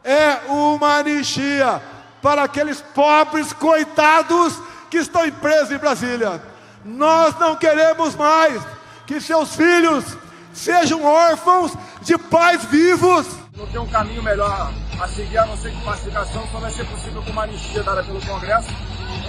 é uma anistia para aqueles pobres coitados que estão presos em Brasília. Nós não queremos mais que seus filhos sejam órfãos de pais vivos. Não tem um caminho melhor a seguir, a não ser que pacificação só vai ser possível com uma anistia dada pelo Congresso.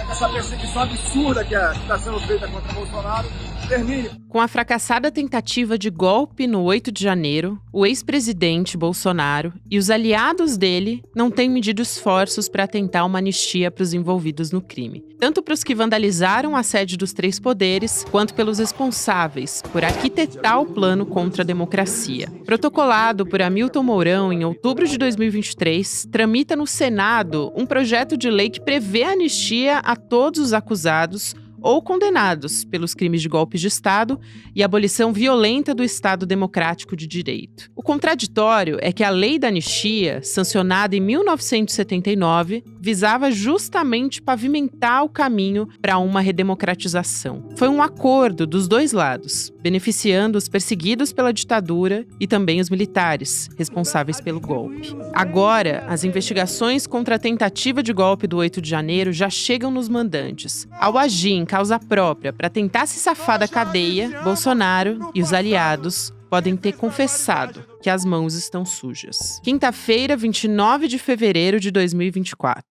É que essa perseguição absurda que está sendo feita contra Bolsonaro termine. Com a fracassada tentativa de golpe no 8 de janeiro, o ex-presidente Bolsonaro e os aliados dele não têm medido esforços para tentar uma anistia para os envolvidos no crime. Tanto para os que vandalizaram a sede dos três poderes, quanto pelos responsáveis por arquitetar o plano contra a democracia. Protocolado por Hamilton Mourão em outubro de 2023, tramita no Senado um projeto de lei que prevê anistia a todos os acusados ou condenados pelos crimes de golpe de Estado e abolição violenta do Estado Democrático de Direito. O contraditório é que a lei da anistia, sancionada em 1979, visava justamente pavimentar o caminho para uma redemocratização. Foi um acordo dos dois lados, beneficiando os perseguidos pela ditadura e também os militares, responsáveis pelo golpe. Agora, as investigações contra a tentativa de golpe do 8 de janeiro já chegam nos mandantes. Ao agir em causa própria para tentar se safar da cadeia, Bolsonaro e os aliados podem ter confessado que as mãos estão sujas. Quinta-feira, 29 de fevereiro de 2024.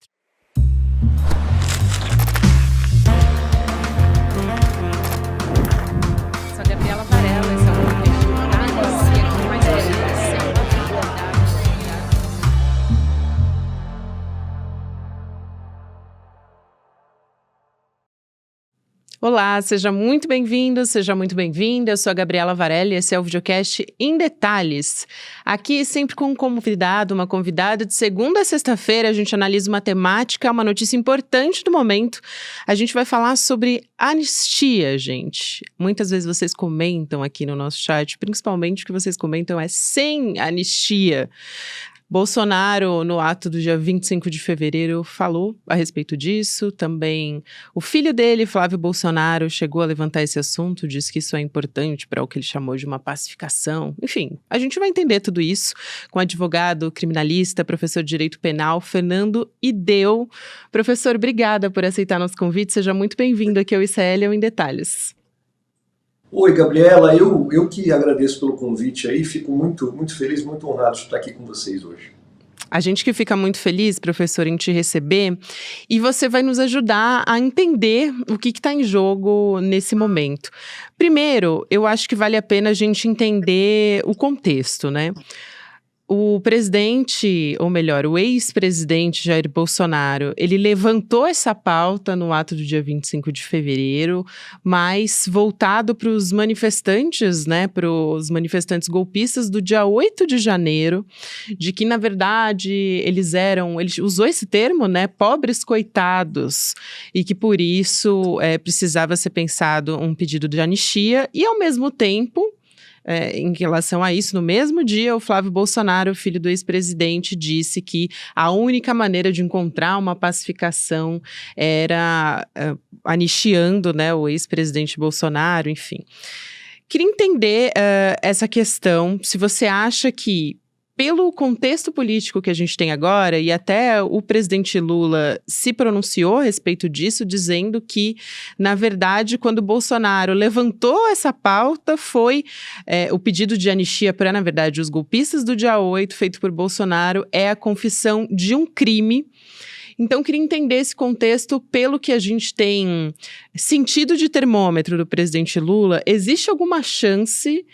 Sou Gabriela Varela, esse é o podcast aqui mais Olá, seja muito bem-vindo, seja muito bem-vinda. Eu sou a Gabriela Varela e esse é o videocast Em Detalhes. Aqui, sempre com um convidado, uma convidada. De segunda a sexta-feira, a gente analisa uma temática, uma notícia importante do momento. A gente vai falar sobre anistia, gente. Muitas vezes vocês comentam aqui no nosso chat, principalmente o que vocês comentam é sem anistia. Bolsonaro, no ato do dia 25 de fevereiro, falou a respeito disso. Também o filho dele, Flávio Bolsonaro, chegou a levantar esse assunto, disse que isso é importante para o que ele chamou de uma pacificação. Enfim, a gente vai entender tudo isso com o advogado, criminalista, professor de Direito Penal, Fernando Ideu. Professor, obrigada por aceitar nosso convite. Seja muito bem-vindo aqui ao ICL Em Detalhes. Oi, Gabriela, eu que agradeço pelo convite aí, fico muito feliz, muito honrado de estar aqui com vocês hoje. A gente que fica muito feliz, professor, em te receber, e você vai nos ajudar a entender o que está em jogo nesse momento. Primeiro, eu acho que vale a pena a gente entender o contexto, né? O presidente, ou melhor, o ex-presidente Jair Bolsonaro, ele levantou essa pauta no ato do dia 25 de fevereiro, mas voltado para os manifestantes, né, para os manifestantes golpistas do dia 8 de janeiro, de que, na verdade, ele usou esse termo, né, pobres coitados, e que, por isso, precisava ser pensado um pedido de anistia, e, ao mesmo tempo, em relação a isso, no mesmo dia, o Flávio Bolsonaro, filho do ex-presidente, disse que a única maneira de encontrar uma pacificação era anistiando, né, o ex-presidente Bolsonaro, enfim. Queria entender essa questão, se você acha que, pelo contexto político que a gente tem agora, e até o presidente Lula se pronunciou a respeito disso, dizendo que, na verdade, quando Bolsonaro levantou essa pauta, foi o pedido de anistia para, na verdade, os golpistas do dia 8, feito por Bolsonaro, é a confissão de um crime. Então, queria entender esse contexto pelo que a gente tem sentido de termômetro do presidente Lula. Existe alguma chance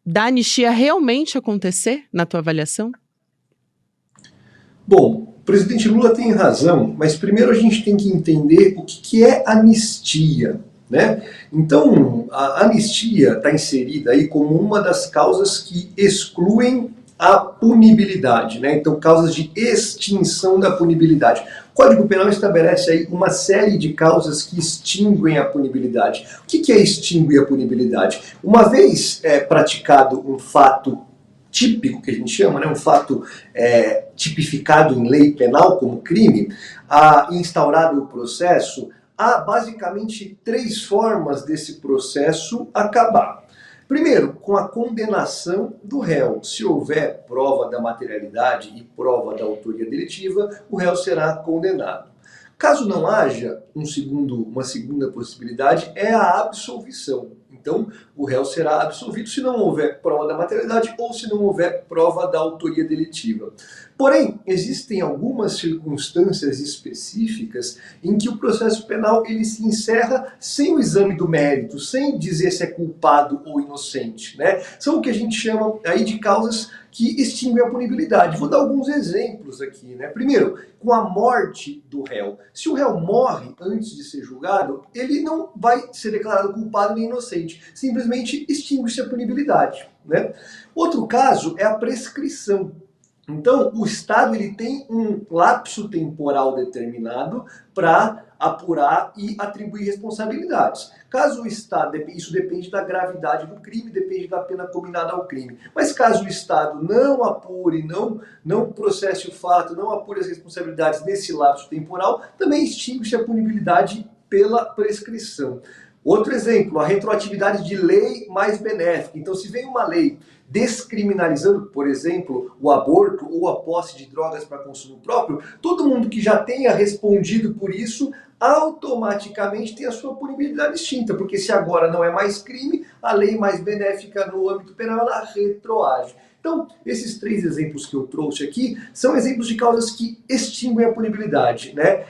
da anistia realmente acontecer, na tua avaliação? Bom, o presidente Lula tem razão, mas primeiro a gente tem que entender o que é anistia, né? Então, a anistia está inserida aí como uma das causas que excluem a punibilidade, né? Então, causas de extinção da punibilidade. O Código Penal estabelece aí uma série de causas que extinguem a punibilidade. O que é extinguir a punibilidade? Uma vez praticado um fato típico, que a gente chama, né, um fato tipificado em lei penal como crime, instaurado o processo, há basicamente três formas desse processo acabar. Primeiro, com a condenação do réu. Se houver prova da materialidade e prova da autoria delitiva, o réu será condenado. Caso não haja uma segunda possibilidade, é a absolvição. Então, o réu será absolvido se não houver prova da materialidade ou se não houver prova da autoria delitiva. Porém, existem algumas circunstâncias específicas em que o processo penal ele se encerra sem o exame do mérito, sem dizer se é culpado ou inocente, né? São o que a gente chama aí de causas que extinguem a punibilidade. Vou dar alguns exemplos aqui, né? Primeiro, com a morte do réu. Se o réu morre antes de ser julgado, ele não vai ser declarado culpado nem inocente. Simplesmente extingue-se a punibilidade, né? Outro caso é a prescrição. Então, o Estado ele tem um lapso temporal determinado para apurar e atribuir responsabilidades. Caso o Estado, isso depende da gravidade do crime, depende da pena combinada ao crime. Mas caso o Estado não apure, não processe o fato, não apure as responsabilidades nesse lapso temporal, também extingue-se a punibilidade pela prescrição. Outro exemplo, a retroatividade de lei mais benéfica. Então, se vem uma lei descriminalizando, por exemplo, o aborto ou a posse de drogas para consumo próprio, todo mundo que já tenha respondido por isso automaticamente tem a sua punibilidade extinta, porque se agora não é mais crime, a lei mais benéfica no âmbito penal ela retroage. Então, esses 3 exemplos que eu trouxe aqui são exemplos de causas que extinguem a punibilidade, né?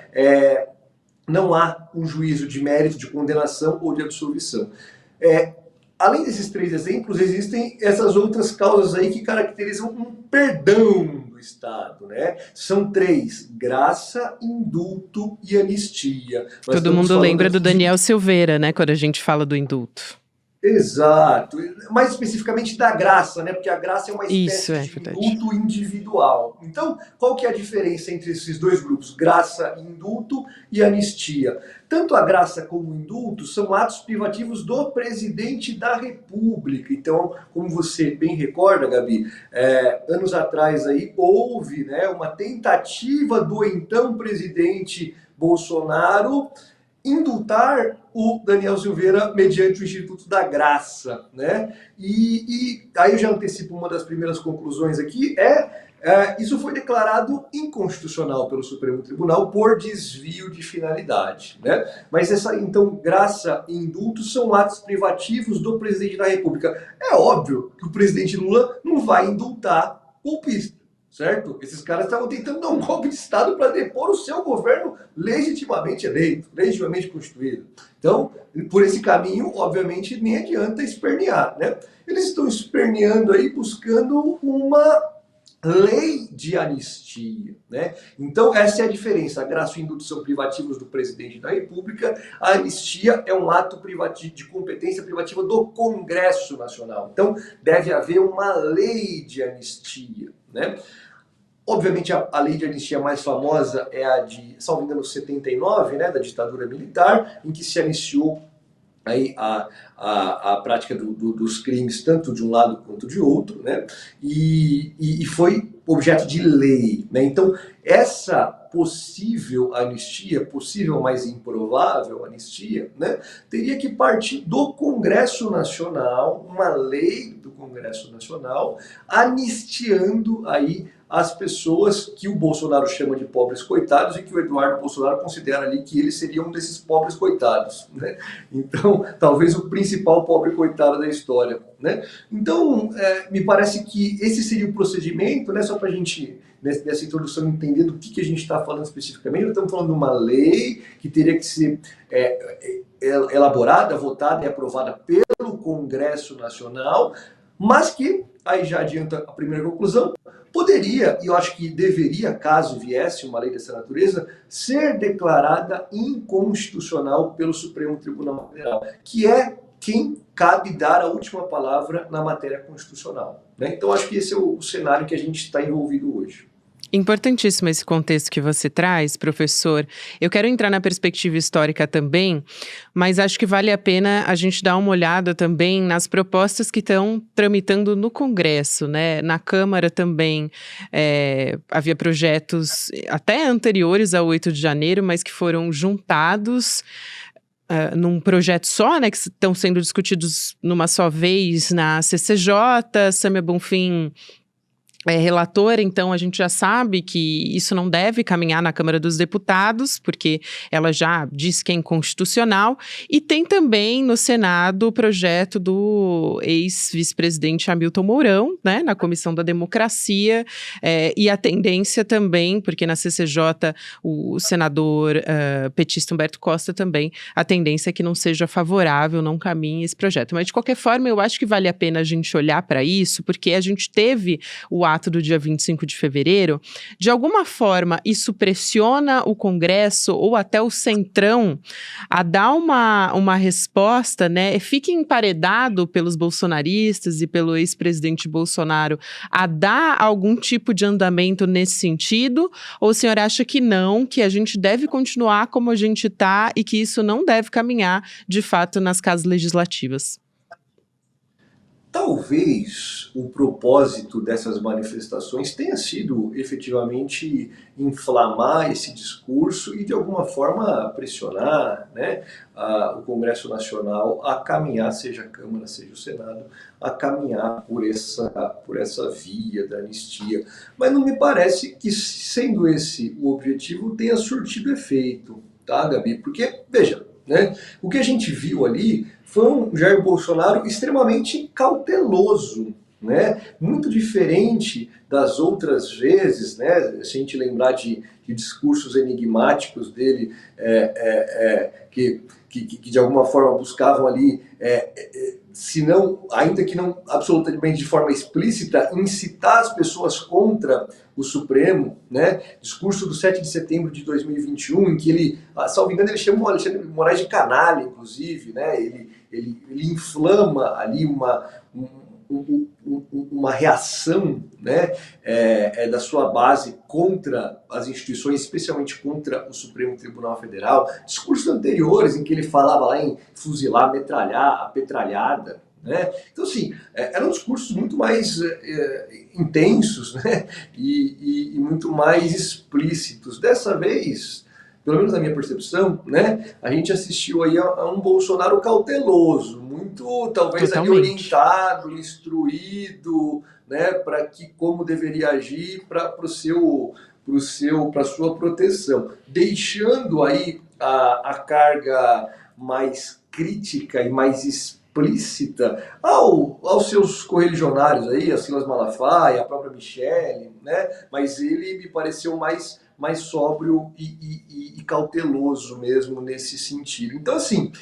Não há um juízo de mérito, de condenação ou de absolvição. Além desses 3 exemplos, existem essas outras causas aí que caracterizam um perdão do Estado, né? São 3: graça, indulto e anistia. Todo mundo lembra do Daniel Silveira, né, quando a gente fala do indulto. Exato, mais especificamente da graça, né? Porque a graça é uma espécie de indulto individual. Então, qual que é a diferença entre esses 2 grupos, graça, indulto e anistia? Tanto a graça como o indulto são atos privativos do presidente da República. Então, como você bem recorda, Gabi, anos atrás aí houve, né, uma tentativa do então presidente Bolsonaro indultar o Daniel Silveira mediante o Instituto da Graça, né? E aí eu já antecipo uma das primeiras conclusões aqui, isso foi declarado inconstitucional pelo Supremo Tribunal por desvio de finalidade, né? Mas então, graça e indulto são atos privativos do presidente da República. É óbvio que o presidente Lula não vai indultar golpista, certo? Esses caras estavam tentando dar um golpe de Estado para depor o seu governo legitimamente eleito, legitimamente constituído. Então, por esse caminho, obviamente, nem adianta espernear, né? Eles estão esperneando aí, buscando uma lei de anistia, né? Então, essa é a diferença. A graça e o indulto são privativos do presidente da República, a anistia é um ato de competência privativa do Congresso Nacional. Então, deve haver uma lei de anistia, né? Obviamente, a lei de anistia mais famosa é a de, salvo engano, 79, né, da ditadura militar, em que se anistiou aí a prática dos crimes, tanto de um lado quanto de outro, né, e foi objeto de lei, né? Então, essa possível anistia, possível, mas improvável anistia, né, teria que partir do Congresso Nacional, uma lei do Congresso Nacional, anistiando aí as pessoas que o Bolsonaro chama de pobres coitados e que o Eduardo Bolsonaro considera ali que eles seriam um desses pobres coitados, né? Então, talvez o principal pobre coitado da história, né? Então, me parece que esse seria o procedimento, né? Só para a gente, nessa introdução, entender do que a gente está falando especificamente. Nós estamos falando de uma lei que teria que ser elaborada, votada e aprovada pelo Congresso Nacional, mas que, aí já adianta a primeira conclusão, poderia, e eu acho que deveria, caso viesse uma lei dessa natureza, ser declarada inconstitucional pelo Supremo Tribunal Federal, que é quem cabe dar a última palavra na matéria constitucional, né? Então acho que esse é o cenário que a gente está envolvido hoje. Importantíssimo esse contexto que você traz, professor. Eu quero entrar na perspectiva histórica também, mas acho que vale a pena a gente dar uma olhada também nas propostas que estão tramitando no Congresso, né? Na Câmara também havia projetos até anteriores ao 8 de janeiro, mas que foram juntados num projeto só, né, que estão sendo discutidos numa só vez na CCJ. Sâmia Bonfim é relatora, então a gente já sabe que isso não deve caminhar na Câmara dos Deputados, porque ela já disse que é inconstitucional. E tem também no Senado o projeto do ex-vice-presidente Hamilton Mourão, né, na Comissão da Democracia, e a tendência também, porque na CCJ o senador petista Humberto Costa também, a tendência é que não seja favorável, não caminhe esse projeto. Mas de qualquer forma, eu acho que vale a pena a gente olhar para isso, porque a gente teve o ato do dia 25 de fevereiro, de alguma forma isso pressiona o Congresso ou até o Centrão a dar uma resposta, né? Fique emparedado pelos bolsonaristas e pelo ex-presidente Bolsonaro a dar algum tipo de andamento nesse sentido? Ou o senhor acha que não, que a gente deve continuar como a gente está e que isso não deve caminhar, de fato, nas casas legislativas? Talvez o propósito dessas manifestações tenha sido efetivamente inflamar esse discurso e de alguma forma pressionar, né, o Congresso Nacional a caminhar, seja a Câmara, seja o Senado, a caminhar por essa via da anistia. Mas não me parece que, sendo esse o objetivo, tenha surtido efeito, tá, Gabi? Porque, veja, né, o que a gente viu ali foi um Jair Bolsonaro extremamente cauteloso, né? Muito diferente das outras vezes, né? Se a gente lembrar de discursos enigmáticos dele, que de alguma forma buscavam ali, se não, ainda que não absolutamente de forma explícita, incitar as pessoas contra o Supremo, né? Discurso do 7 de setembro de 2021, em que ele, salvo engano, ele chama o Alexandre de Moraes de canalha, inclusive, né? Ele inflama ali uma reação, né, da sua base contra as instituições, especialmente contra o Supremo Tribunal Federal. Discursos anteriores em que ele falava lá em fuzilar, metralhar, a petralhada, né? Então, assim, eram discursos muito mais intensos, né, e muito mais explícitos. Dessa vez, pelo menos na minha percepção, né, a gente assistiu aí a um Bolsonaro cauteloso, muito talvez ali orientado, instruído, né, para que como deveria agir para sua proteção, deixando aí a carga mais crítica e mais explícita aos seus correligionários aí, a Silas Malafaia, a própria Michelle, né, mas ele me pareceu mais sóbrio e cauteloso mesmo nesse sentido. Então, assim,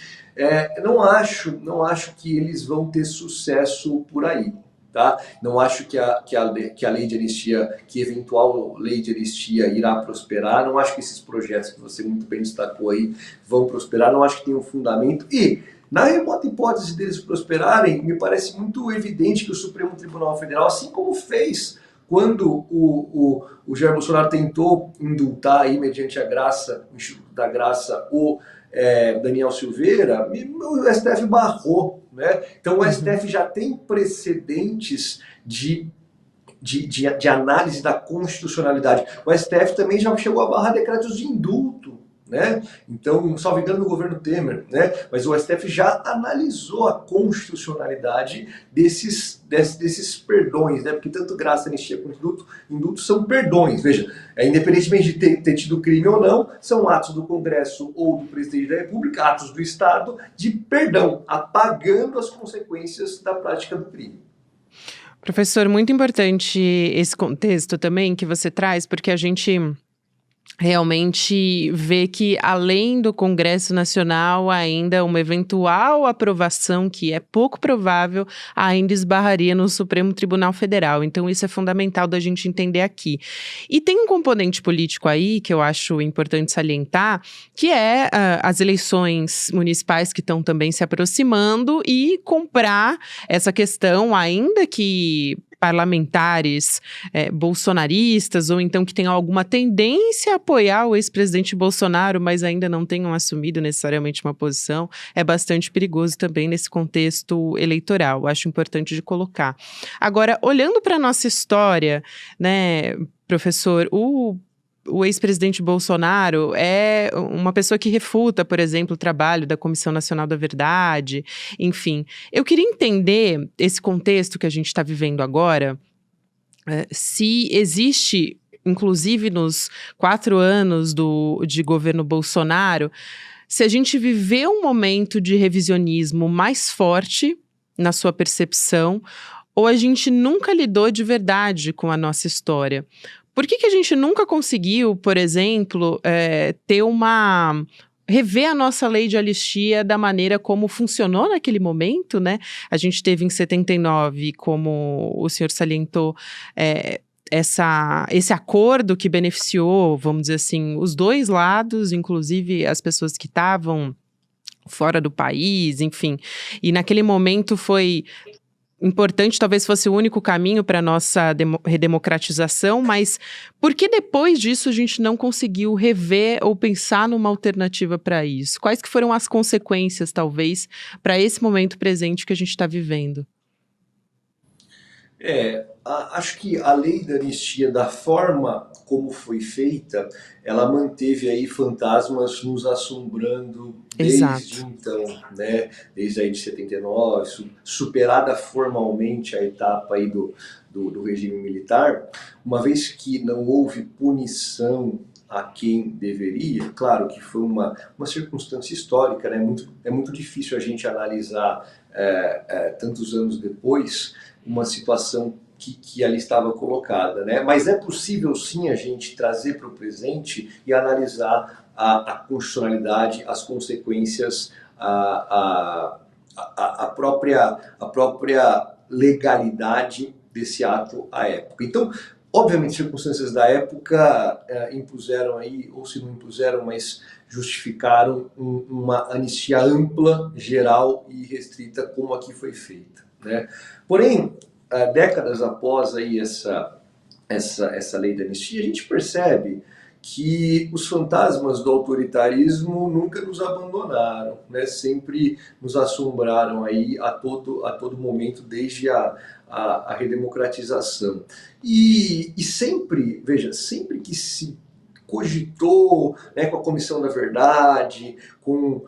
não acho que eles vão ter sucesso por aí, tá? Não acho que a lei de anistia, que eventual lei de anistia irá prosperar. Não acho que esses projetos que você muito bem destacou aí vão prosperar. Não acho que tenham fundamento. E, na remota hipótese deles prosperarem, me parece muito evidente que o Supremo Tribunal Federal, assim como fez quando o Jair Bolsonaro tentou indultar aí, mediante a graça, o Instituto da Graça, o Daniel Silveira, o STF barrou, né? Então o STF já tem precedentes de análise da constitucionalidade. O STF também já chegou a barrar decretos de indulto, né? Então, salvo engano, no governo Temer, né? Mas o STF já analisou a constitucionalidade desses perdões, né? Porque tanto graça, anistia quanto indulto são perdões. Veja, independentemente de ter tido crime ou não, são atos do Congresso ou do presidente da República, atos do Estado de perdão, apagando as consequências da prática do crime. Professor, muito importante esse contexto também que você traz, porque a gente realmente vê que, além do Congresso Nacional, ainda uma eventual aprovação, que é pouco provável, ainda esbarraria no Supremo Tribunal Federal. Então, isso é fundamental da gente entender aqui. E tem um componente político aí, que eu acho importante salientar, que é as eleições municipais que estão também se aproximando e comprar essa questão, ainda que parlamentares bolsonaristas, ou então que tenham alguma tendência a apoiar o ex-presidente Bolsonaro, mas ainda não tenham assumido necessariamente uma posição, é bastante perigoso também nesse contexto eleitoral. Acho importante de colocar. Agora, olhando para a nossa história, né, professor, o o ex-presidente Bolsonaro é uma pessoa que refuta, por exemplo, o trabalho da Comissão Nacional da Verdade, enfim. Eu queria entender esse contexto que a gente está vivendo agora, se existe, inclusive nos 4 anos de governo Bolsonaro, se a gente viveu um momento de revisionismo mais forte na sua percepção, ou a gente nunca lidou de verdade com a nossa história. Por que a gente nunca conseguiu, por exemplo, rever a nossa lei de anistia da maneira como funcionou naquele momento, né? A gente teve em 79, como o senhor salientou, esse acordo que beneficiou, vamos dizer assim, os dois lados, inclusive as pessoas que estavam fora do país, enfim. E naquele momento foi importante, talvez fosse o único caminho para a nossa redemocratização, mas por que depois disso a gente não conseguiu rever ou pensar numa alternativa para isso? Quais que foram as consequências, talvez, para esse momento presente que a gente está vivendo? Acho que a lei da anistia, da forma como foi feita, ela manteve aí fantasmas nos assombrando desde então, né? Desde aí de 79, superada formalmente a etapa aí do regime militar, uma vez que não houve punição a quem deveria, claro que foi uma circunstância histórica, né? É muito difícil a gente analisar tantos anos depois uma situação que ali estava colocada, né? Mas é possível sim a gente trazer para o presente e analisar a constitucionalidade, as consequências, a própria legalidade desse ato à época. Então, obviamente, circunstâncias da época impuseram aí, ou se não impuseram, mas justificaram uma anistia ampla, geral e restrita, como aqui foi feita, né? Porém, décadas após aí essa lei da anistia, a gente percebe que os fantasmas do autoritarismo nunca nos abandonaram, né? Sempre nos assombraram aí a todo momento, desde a redemocratização. E sempre, veja, sempre que se cogitou, né, com a Comissão da Verdade, com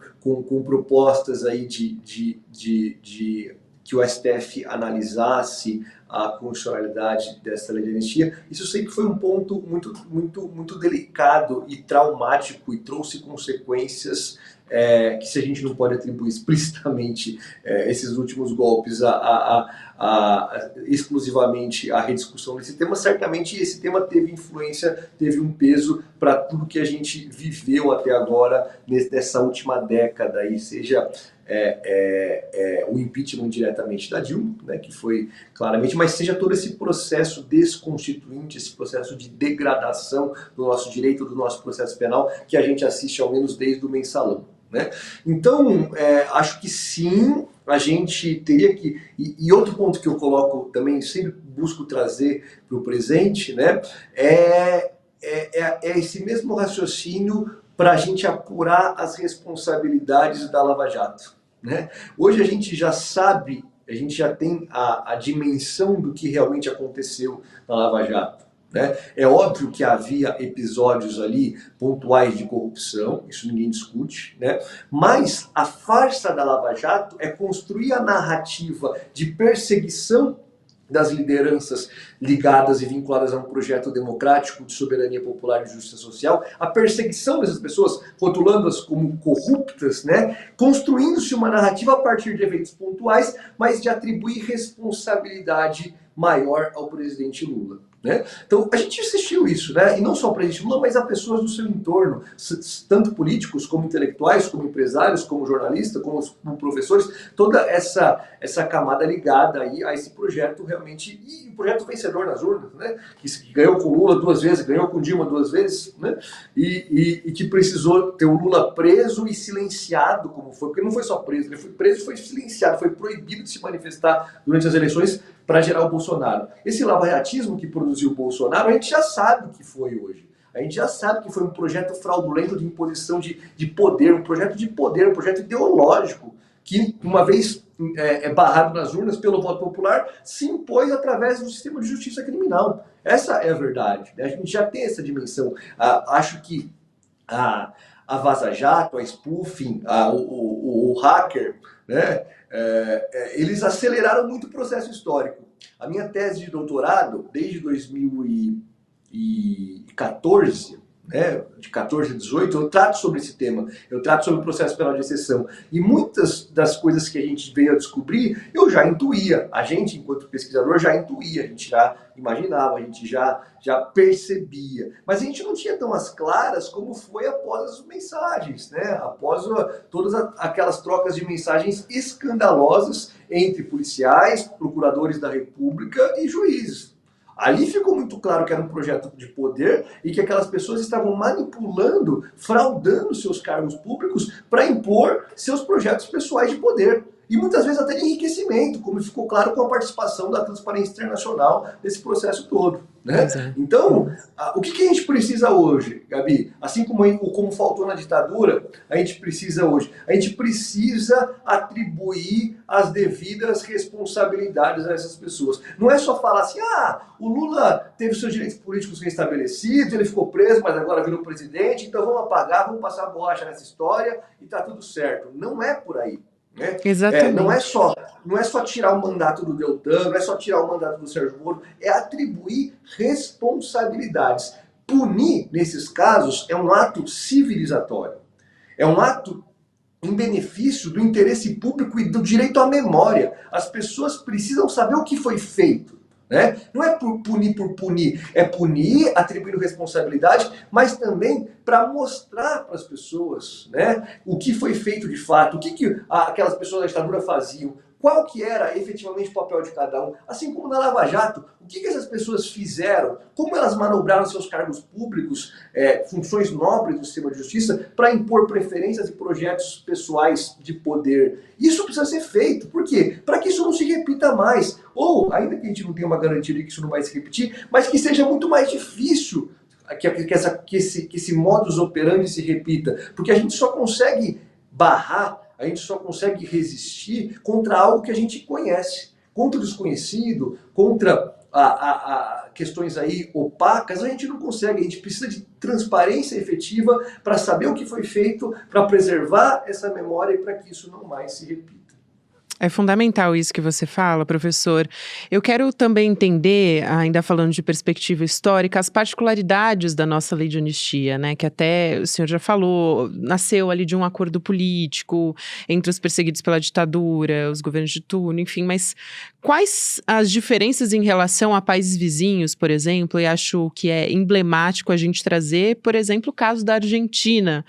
propostas aí que o STF analisasse a constitucionalidade dessa lei de anistia, isso sempre foi um ponto muito delicado e traumático e trouxe consequências que, se a gente não pode atribuir explicitamente esses últimos golpes exclusivamente à rediscussão desse tema, certamente esse tema teve influência, teve um peso para tudo que a gente viveu até agora nessa última década, aí, seja o impeachment diretamente da Dilma, né, que foi claramente, mas seja todo esse processo desconstituinte, esse processo de degradação do nosso direito, do nosso processo penal, que a gente assiste ao menos desde o mensalão, né? Então, acho que sim, a gente teria que... E outro ponto que eu coloco também, sempre busco trazer para o presente, né, é esse mesmo raciocínio para a gente apurar as responsabilidades da Lava Jato, né? Hoje a gente já sabe, a gente já tem a dimensão do que realmente aconteceu na Lava Jato, né? É óbvio que havia episódios ali pontuais de corrupção, isso ninguém discute, né? Mas a farsa da Lava Jato é construir a narrativa de perseguição das lideranças ligadas e vinculadas a um projeto democrático de soberania popular e justiça social, a perseguição dessas pessoas, rotulando-as como corruptas, né? Construindo-se uma narrativa a partir de eventos pontuais, mas de atribuir responsabilidade maior ao presidente Lula, né? Então, a gente assistiu isso, né? E não só ao presidente Lula, mas a pessoas do seu entorno, tanto políticos, como intelectuais, como empresários, como jornalistas, como professores, toda essa camada ligada aí a esse projeto realmente, e o projeto vencedor nas urnas, né? Que ganhou com Lula 2 vezes, ganhou com Dilma 2 vezes, né? E que precisou ter o Lula preso e silenciado, como foi, porque não foi só preso, ele foi preso e foi silenciado, foi proibido de se manifestar durante as eleições para gerar o Bolsonaro. Esse lava-jatismo que produziu o Bolsonaro, a gente já sabe o que foi hoje. A gente já sabe que foi um projeto fraudulento de imposição de poder, um projeto de poder, um projeto ideológico, que, uma vez barrado nas urnas pelo voto popular, se impôs através do sistema de justiça criminal. Essa é a verdade, né? A gente já tem essa dimensão. Acho que a Vaza Jato, a spoofing, o hacker, né? Eles aceleraram muito o processo histórico. A minha tese de doutorado, desde 2014, né, de 14 a 18, eu trato sobre esse tema, eu trato sobre o processo penal de exceção. E muitas das coisas que a gente veio a descobrir, eu já intuía. A gente, enquanto pesquisador, já intuía, a gente já imaginava, a gente já percebia. Mas a gente não tinha tão as claras como foi após as mensagens, né? Após todas aquelas trocas de mensagens escandalosas entre policiais, procuradores da República e juízes. Ali ficou muito claro que era um projeto de poder e que aquelas pessoas estavam manipulando, fraudando seus cargos públicos para impor seus projetos pessoais de poder. E muitas vezes até de enriquecimento, como ficou claro com a participação da Transparência Internacional nesse processo todo, né? Então, o que a gente precisa hoje, Gabi? Assim como faltou na ditadura, a gente precisa hoje. A gente precisa atribuir as devidas responsabilidades a essas pessoas. Não é só falar assim, o Lula teve seus direitos políticos restabelecidos, ele ficou preso, mas agora virou presidente, então vamos apagar, vamos passar a borracha nessa história e tá tudo certo. Não é por aí. Né? Exatamente. Não é só tirar o mandato do Deltan, não é só tirar o mandato do Sérgio Moro, é atribuir responsabilidades. Punir, nesses casos, é um ato civilizatório. É um ato em benefício do interesse público e do direito à memória. As pessoas precisam saber o que foi feito. Né? Não é por punir, é punir, atribuindo responsabilidade, mas também para mostrar para as pessoas, né, o que foi feito de fato, o que aquelas pessoas da ditadura faziam, qual que era efetivamente o papel de cada um, assim como na Lava Jato, o que essas pessoas fizeram, como elas manobraram seus cargos públicos, funções nobres do sistema de justiça, para impor preferências e projetos pessoais de poder. Isso precisa ser feito. Por quê? Para que isso não se repita mais. Ou, ainda que a gente não tenha uma garantia de que isso não vai se repetir, mas que seja muito mais difícil que esse modus operandi se repita. Porque a gente só consegue barrar, a gente só consegue resistir contra algo que a gente conhece. Contra o desconhecido, contra questões aí opacas, a gente não consegue. A gente precisa de transparência efetiva para saber o que foi feito, para preservar essa memória e para que isso não mais se repita. É fundamental isso que você fala, professor. Eu quero também entender, ainda falando de perspectiva histórica, as particularidades da nossa lei de anistia, né? Que até o senhor já falou, nasceu ali de um acordo político entre os perseguidos pela ditadura, os governos de turno, enfim, mas quais as diferenças em relação a países vizinhos, por exemplo? E acho que é emblemático a gente trazer, por exemplo, o caso da Argentina,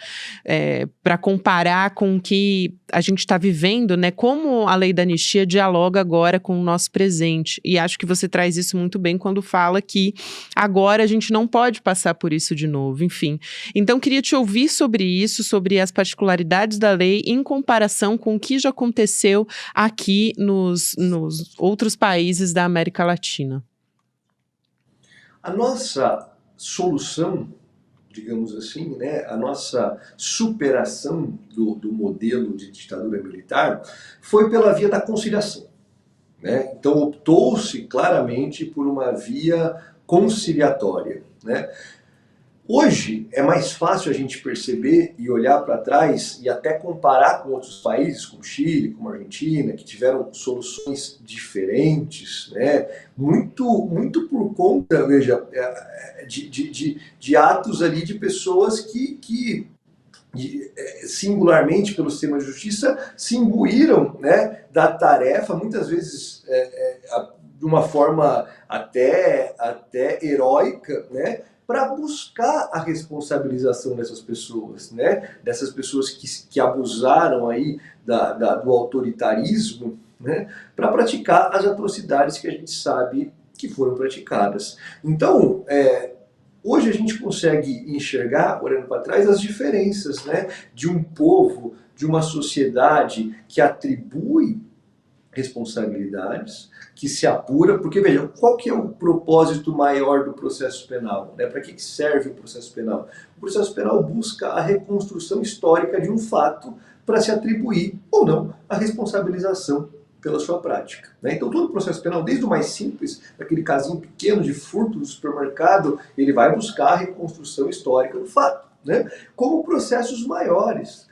para comparar com o que a gente está vivendo, né? Como a lei da anistia dialoga agora com o nosso presente. E acho que você traz isso muito bem quando fala que agora a gente não pode passar por isso de novo, enfim. Então, queria te ouvir sobre isso, sobre as particularidades da lei em comparação com o que já aconteceu aqui nos outros países da América Latina. A nossa solução, digamos assim, né, a nossa superação do modelo de ditadura militar foi pela via da conciliação, né? Então optou-se claramente por uma via conciliatória, né? Hoje é mais fácil a gente perceber e olhar para trás e até comparar com outros países, como Chile, como Argentina, que tiveram soluções diferentes, né? Muito por conta, veja, de atos ali de pessoas que singularmente pelo sistema de justiça se imbuíram, né, da tarefa, muitas vezes de uma forma até heróica, né, para buscar a responsabilização dessas pessoas, né? Dessas pessoas que abusaram aí do autoritarismo, né? Para praticar as atrocidades que a gente sabe que foram praticadas. Então, hoje a gente consegue enxergar, olhando para trás, as diferenças, né? De um povo, de uma sociedade que atribui responsabilidades, que se apura, porque veja, qual que é o propósito maior do processo penal? Né? Para que serve o processo penal? O processo penal busca a reconstrução histórica de um fato para se atribuir ou não a responsabilização pela sua prática, né? Então todo o processo penal, desde o mais simples, aquele casinho pequeno de furto do supermercado, ele vai buscar a reconstrução histórica do fato, né? Como processos maiores.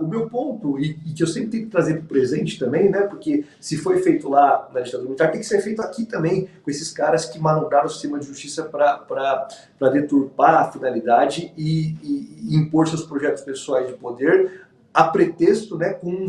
O meu ponto, e que eu sempre tenho que trazer para o presente também, né? Porque se foi feito lá na ditadura militar, tem que ser feito aqui também, com esses caras que manobraram o sistema de justiça para deturpar a finalidade e impor seus projetos pessoais de poder, a pretexto, né, com um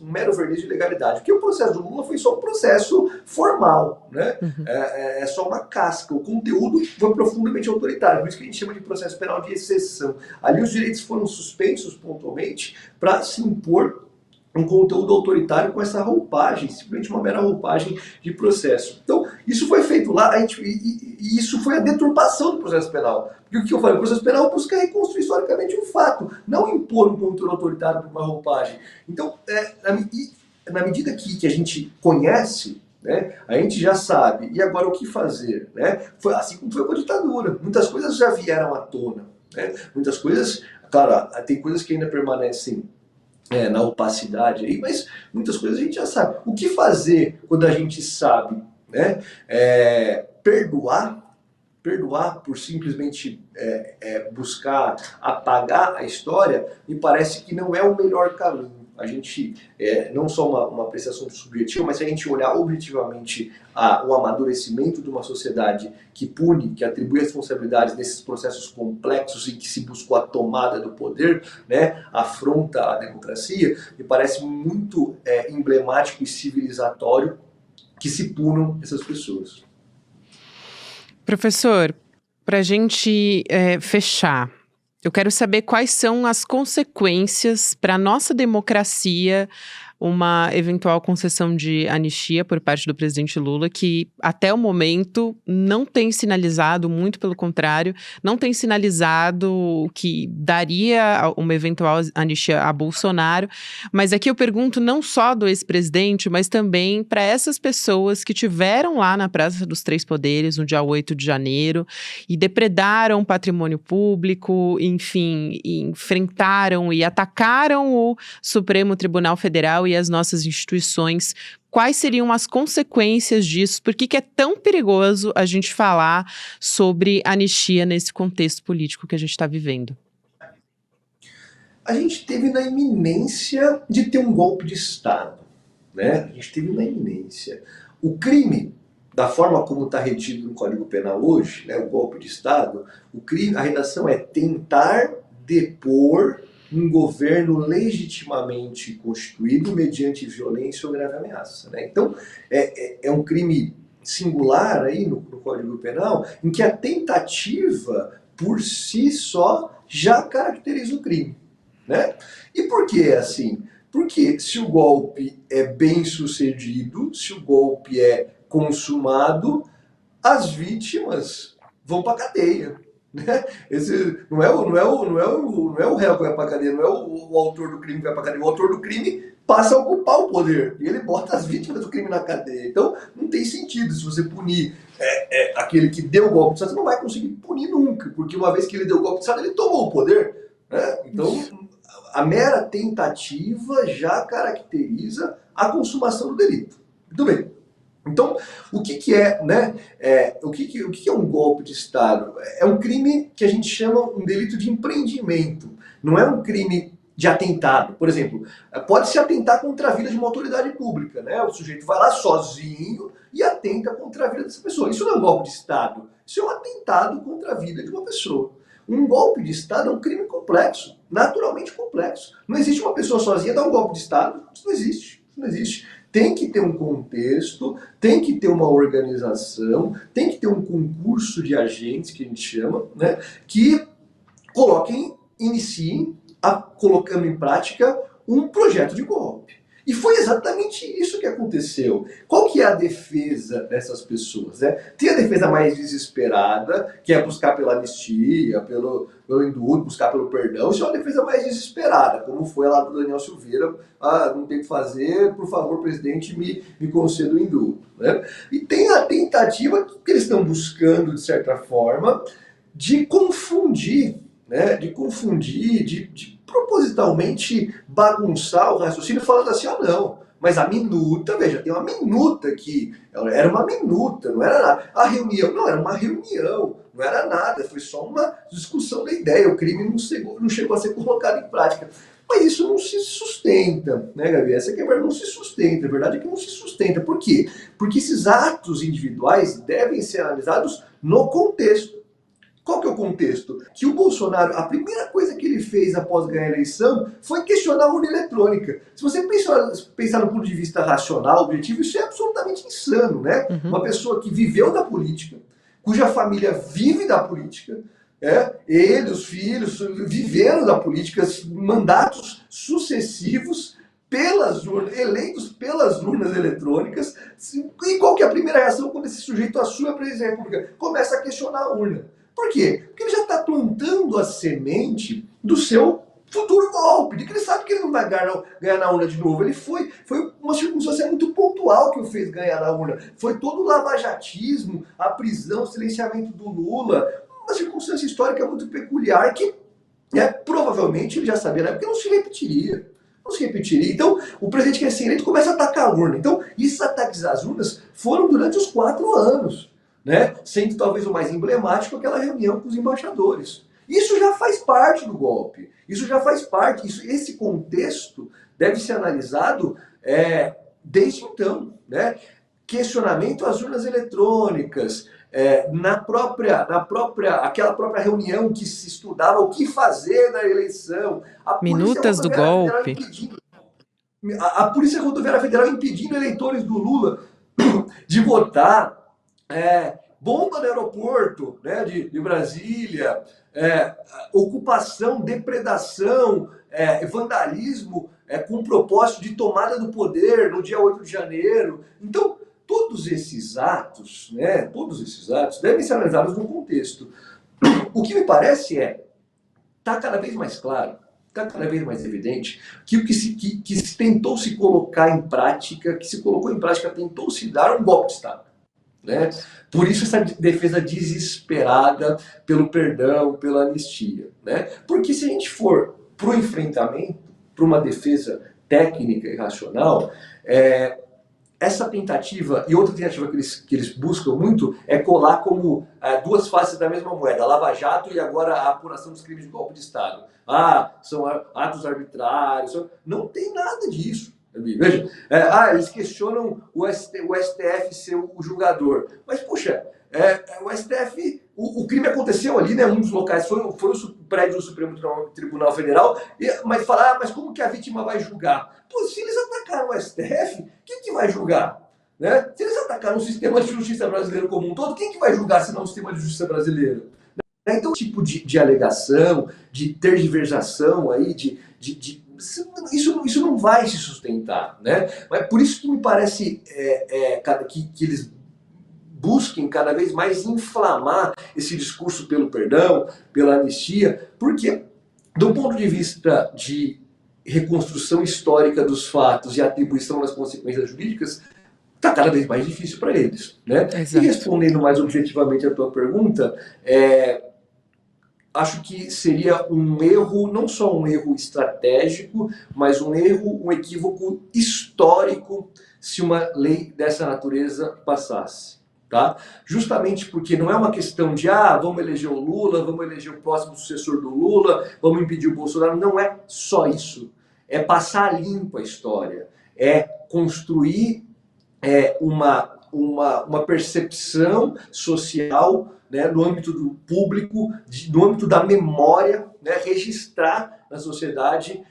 mero verniz de legalidade. Porque o processo do Lula foi só um processo formal, né? É só uma casca. O conteúdo foi profundamente autoritário. Por isso que a gente chama de processo penal de exceção. Ali os direitos foram suspensos pontualmente para se impor um conteúdo autoritário com essa roupagem, simplesmente uma mera roupagem de processo. Então, isso foi feito lá, e isso foi a deturpação do processo penal. Porque o que eu falei, o processo penal busca reconstruir historicamente um fato, não impor um conteúdo autoritário por uma roupagem. Então, na medida que a gente conhece, né, a gente já sabe, e agora o que fazer? Né? Foi assim como foi com a ditadura. Muitas coisas já vieram à tona. Né? Muitas coisas, claro, tem coisas que ainda permanecem na opacidade aí, mas muitas coisas a gente já sabe. O que fazer quando a gente sabe, né? Perdoar por simplesmente buscar apagar a história, me parece que não é o melhor caminho. A gente, não só uma apreciação subjetiva, mas se a gente olhar objetivamente o amadurecimento de uma sociedade que pune, que atribui responsabilidades nesses processos complexos e que se buscou a tomada do poder, né, afronta a democracia, me parece muito emblemático e civilizatório que se punam essas pessoas. Professor, para a gente fechar, eu quero saber quais são as consequências para a nossa democracia uma eventual concessão de anistia por parte do presidente Lula, que até o momento não tem sinalizado, muito pelo contrário, não tem sinalizado que daria uma eventual anistia a Bolsonaro. Mas aqui eu pergunto não só do ex-presidente, mas também para essas pessoas que tiveram lá na Praça dos Três Poderes, no dia 8 de janeiro, e depredaram patrimônio público, enfim, e enfrentaram e atacaram o Supremo Tribunal Federal e as nossas instituições. Quais seriam as consequências disso? Por que é tão perigoso a gente falar sobre anistia nesse contexto político que a gente está vivendo? A gente teve na iminência de ter um golpe de Estado, né? A gente teve na iminência. O crime, da forma como está retido no Código Penal hoje, né, o golpe de Estado, o crime, a redação é tentar depor um governo legitimamente constituído mediante violência ou grave ameaça. Né? Então, é um crime singular aí no Código Penal, em que a tentativa, por si só, já caracteriza o crime. Né? E por que é assim? Porque se o golpe é bem sucedido, se o golpe é consumado, as vítimas vão para a cadeia. Né? Esse não é o réu que vai para a cadeia, não é o autor do crime que vai para a cadeia. O autor do crime passa a ocupar o poder e ele bota as vítimas do crime na cadeia. Então não tem sentido se você punir aquele que deu o golpe de Estado, você não vai conseguir punir nunca, porque uma vez que ele deu o golpe de Estado, ele tomou o poder. Né? Então a mera tentativa já caracteriza a consumação do delito. Muito bem. Então, o que é, né? O que é um golpe de Estado? É um crime que a gente chama um delito de empreendimento. Não é um crime de atentado. Por exemplo, pode-se atentar contra a vida de uma autoridade pública, né? O sujeito vai lá sozinho e atenta contra a vida dessa pessoa. Isso não é um golpe de Estado. Isso é um atentado contra a vida de uma pessoa. Um golpe de Estado é um crime complexo, naturalmente complexo. Não existe uma pessoa sozinha dar um golpe de Estado. Isso não existe. Isso não existe. Tem que ter um contexto, tem que ter uma organização, tem que ter um concurso de agentes, que a gente chama, né, que iniciem colocando em prática um projeto de golpe. E foi exatamente isso que aconteceu. Qual que é a defesa dessas pessoas? Né? Tem a defesa mais desesperada, que é buscar pela anistia, pelo indulto, buscar pelo perdão. Isso é uma defesa mais desesperada, como foi lá do Daniel Silveira. Não tem o que fazer, por favor, presidente, me conceda o indulto. Né? E tem a tentativa que eles estão buscando, de certa forma, de confundir, né? De propositalmente bagunçar o raciocínio falando assim, não, Mas a minuta, veja, tem uma minuta aqui. Era uma minuta, não era nada. A reunião não era uma reunião, não era nada. Foi só uma discussão da ideia. O crime não chegou a ser colocado em prática. Mas isso não se sustenta, né, Gabi? Essa que é a verdade, não se sustenta. A verdade é que não se sustenta. Por quê? Porque esses atos individuais devem ser analisados no contexto. Qual que é o contexto? Que o Bolsonaro, a primeira coisa que ele fez após ganhar a eleição foi questionar a urna eletrônica. Se você pensar no ponto de vista racional, objetivo, isso é absolutamente insano, né? Uma pessoa que viveu da política, cuja família vive da política, ele, os filhos, viveram da política, mandatos sucessivos eleitos pelas urnas eletrônicas. E qual que é a primeira reação quando esse sujeito assume a presidência da República? Começa a questionar a urna. Por quê? Porque ele já está plantando a semente do seu futuro golpe, de que ele sabe que ele não vai ganhar na urna de novo. Foi uma circunstância muito pontual que o fez ganhar na urna. Foi todo o lavajatismo, a prisão, o silenciamento do Lula, uma circunstância histórica muito peculiar que provavelmente ele já sabia, né? Porque não se repetiria. Não se repetiria. Então, o presidente que é recém-eleito começa a atacar a urna. Então, esses ataques às urnas foram durante os 4 anos. Né? Sendo talvez o mais emblemático aquela reunião com os embaixadores. Isso já faz parte do golpe. Isso já faz parte. Esse contexto deve ser analisado desde então. Né? Questionamento às urnas eletrônicas, aquela própria reunião que se estudava o que fazer na eleição. Minutas do golpe. A Polícia Rodoviária Federal impedindo eleitores do Lula de votar. Bomba no aeroporto, né, de Brasília, ocupação, depredação, vandalismo com propósito de tomada do poder no dia 8 de janeiro. Então, todos esses atos devem ser analisados no contexto. O que me parece está cada vez mais claro, está cada vez mais evidente que o que se tentou se colocar em prática, que se colocou em prática, tentou se dar um golpe de Estado. Né? Por isso essa defesa desesperada pelo perdão, pela anistia. Né? Porque se a gente for para o enfrentamento, para uma defesa técnica e racional, essa tentativa, e outra tentativa que eles buscam muito, é colar como duas faces da mesma moeda, a Lava Jato e agora a apuração dos crimes de golpe de Estado. São atos arbitrários, não tem nada disso. Veja, eles questionam o STF ser o julgador. Mas, poxa, o STF, o crime aconteceu ali, né? Um dos locais foi o prédio do Supremo Tribunal Federal, mas falar, mas como que a vítima vai julgar? Pô, se eles atacaram o STF, quem que vai julgar? Né? Se eles atacaram o sistema de justiça brasileiro como um todo, quem que vai julgar se não o sistema de justiça brasileiro? Então, tipo de alegação, de tergiversação aí, isso não vai se sustentar, né? Mas por isso que me parece que eles busquem cada vez mais inflamar esse discurso pelo perdão, pela anistia, porque do ponto de vista de reconstrução histórica dos fatos e atribuição das consequências jurídicas, está cada vez mais difícil para eles, né? Exato. E respondendo mais objetivamente a tua pergunta, acho que seria um erro, não só um erro estratégico, mas um equívoco histórico se uma lei dessa natureza passasse. Tá? Justamente porque não é uma questão de vamos eleger o Lula, vamos eleger o próximo sucessor do Lula, vamos impedir o Bolsonaro. Não é só isso. É passar limpo a história. É construir uma percepção social, né, no âmbito do público, no âmbito da memória, né, registrar na sociedade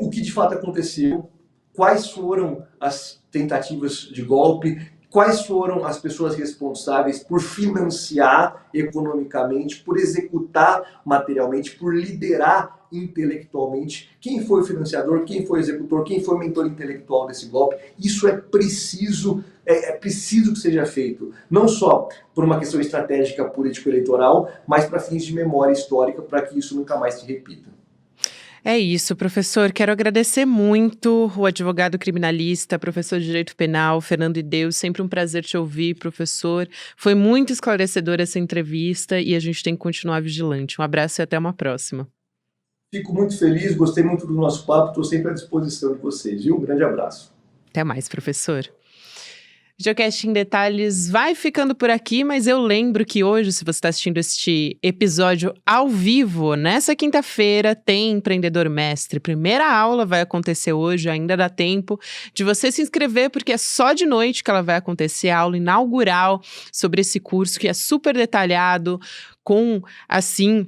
o que de fato aconteceu, quais foram as tentativas de golpe, quais foram as pessoas responsáveis por financiar economicamente, por executar materialmente, por liderar intelectualmente, quem foi o financiador, quem foi o executor, quem foi o mentor intelectual desse golpe. Isso é preciso que seja feito, não só por uma questão estratégica político-eleitoral, mas para fins de memória histórica, para que isso nunca mais se repita. É isso, professor. Quero agradecer muito o advogado criminalista, professor de Direito Penal, Fernando Ideu. Sempre um prazer te ouvir, professor. Foi muito esclarecedora essa entrevista e a gente tem que continuar vigilante. Um abraço e até uma próxima. Fico muito feliz, gostei muito do nosso papo, estou sempre à disposição de vocês, viu? Um grande abraço. Até mais, professor. Videocast em Detalhes vai ficando por aqui, mas eu lembro que hoje, se você está assistindo este episódio ao vivo, nessa quinta-feira tem Empreendedor Mestre. Primeira aula vai acontecer hoje, ainda dá tempo de você se inscrever, porque é só de noite que ela vai acontecer, a aula inaugural sobre esse curso que é super detalhado, com, assim,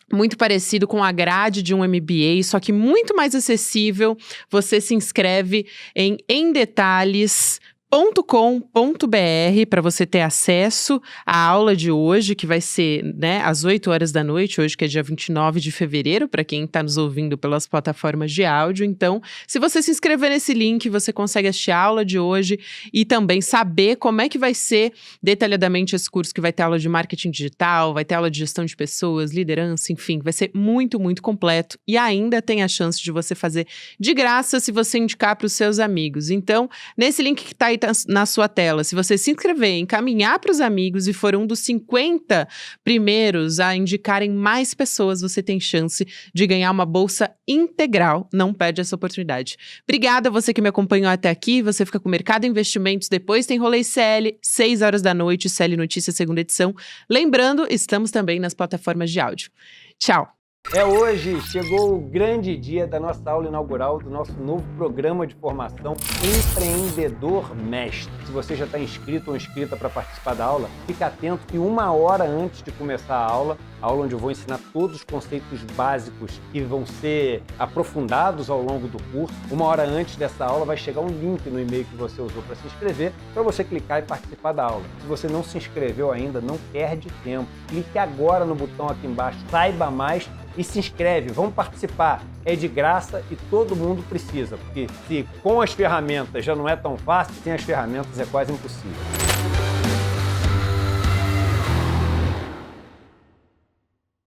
muito parecido com a grade de um MBA, só que muito mais acessível. Você se inscreve em emdetalhes.com.br para você ter acesso à aula de hoje, que vai ser, né, às 8 horas da noite, hoje que é dia 29 de fevereiro, para quem está nos ouvindo pelas plataformas de áudio. Então, se você se inscrever nesse link, você consegue assistir a aula de hoje e também saber como é que vai ser detalhadamente esse curso, que vai ter aula de marketing digital, vai ter aula de gestão de pessoas, liderança, enfim, vai ser muito, muito completo. E ainda tem a chance de você fazer de graça se você indicar para os seus amigos. Então, nesse link que está aí na sua tela, se você se inscrever, encaminhar para os amigos e for um dos 50 primeiros a indicarem mais pessoas, você tem chance de ganhar uma bolsa integral. Não perde essa oportunidade. Obrigada a você que me acompanhou até aqui. Você fica com o Mercado Investimentos, depois tem Rolê CL, 6 horas da noite, CL Notícias, segunda edição. Lembrando, estamos também nas plataformas de áudio. Tchau! Hoje chegou o grande dia da nossa aula inaugural do nosso novo programa de formação Empreendedor Mestre. Se você já está inscrito ou inscrita para participar da aula, fique atento que 1 hora antes de começar a aula onde eu vou ensinar todos os conceitos básicos que vão ser aprofundados ao longo do curso. 1 hora antes dessa aula vai chegar um link no e-mail que você usou para se inscrever, para você clicar e participar da aula. Se você não se inscreveu ainda, não perde tempo. Clique agora no botão aqui embaixo, saiba mais e se inscreve. Vamos participar. É de graça e todo mundo precisa, porque se com as ferramentas já não é tão fácil, sem as ferramentas é quase impossível.